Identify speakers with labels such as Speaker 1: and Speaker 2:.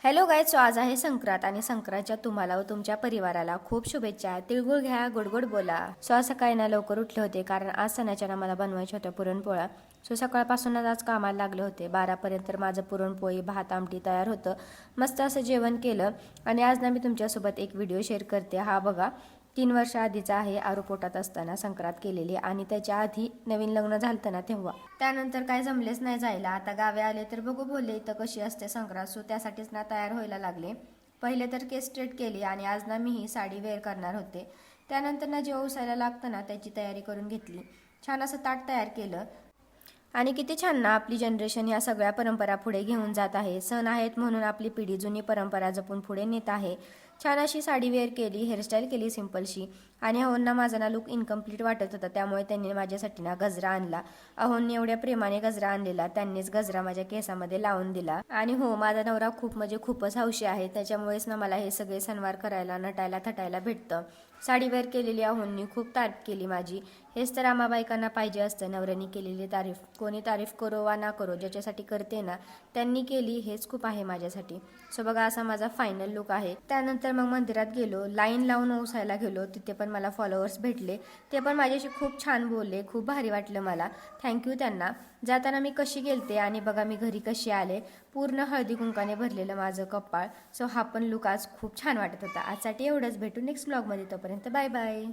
Speaker 1: Hello guys, so आज आहे संक्रांत आणि संक्रांतच्या तुम्हाला व तुमच्या परिवाराला खूप शुभेच्छा. तिळगुळ घ्या, गोडगोड बोला. सो आज सकाळी ना लवकर उठले होते कारण आज सणाच्या ना मला बनवायच्या होत्या पुरणपोळ्या. सो सकाळपासूनच आज कामाला लागले होते. 12पर्यंत माझं पुरणपोळी भात आमटी तयार होतं. मस्त असं जेवण केलं आणि आज ना मी तुमच्यासोबत एक व्हिडिओ शेअर करते. हा बघा, 3 वर्ष आधीचा आहे. आरू पोटात असताना संक्रांत केलेली आणि त्याच्या आधी नवीन लग्न झालं ना तेव्हा. त्यानंतर काय जमलेच नाही जायला. आता गावे आले तर बघू बोलले इथं कशी असते संक्रांत. सो त्यासाठीच ना तयार व्हायला लागले. पहिले तर केस स्ट्रेट केली आणि आज ना मी ही साडी वेअर करणार होते. त्यानंतर ना जे उसायला लागतं ना त्याची तयारी करून घेतली. छान असं ताट तयार केलं आणि किती छान ना आपली जनरेशन या सगळ्या परंपरा पुढे घेऊन जात आहे. सण आहेत म्हणून आपली पिढी जुनी परंपरा जपून पुढे नेत आहे. छान अशी साडी वेअर केली, हेअरस्टाईल केली सिंपलशी आणि अहोंना माझा ना लुक इनकम्प्लीट वाटत होता, त्यामुळे त्यांनी माझ्यासाठी ना गजरा आणला. अहोंनी एवढ्या प्रेमाने गजरा आणलेला, त्यांनीच गजरा माझ्या केसामध्ये लावून दिला. आणि हो, माझा नवरा खूप म्हणजे खूपच हौशी आहे, त्याच्यामुळेच ना मला हे सगळे सणवार करायला नटायला थटायला भेटतं. साडी वेअर केलेली अहोंनी खूप तारीफ केली माझी. हेच तर आम्हा बायकांना पाहिजे असतं, नवऱ्याने केलेली तारीफ. कोणी तारीफ करो वा ना करो, ज्याच्यासाठी करते ना त्यांनी केली हेच खूप आहे माझ्यासाठी. सो बघा, असा माझा फायनल लुक आहे. त्यानंतर मग मंदिरात गेलो, लाईन लावून ओसायला गेलो. तिथे पण मला फॉलोअर्स भेटले, ते पण माझ्याशी खूप छान बोलले. खूप भारी वाटलं मला, थँक्यू त्यांना. जाताना मी कशी गेलते आणि बघा मी घरी कशी आले, पूर्ण हळदी कुंकाने भरलेलं माझं कपाळ. सो हा पण लुक आज खूप छान वाटत होता. आजसाठी एवढंच, भेटू नेक्स्ट ब्लॉगमध्ये. तोपर्यंत बाय बाय.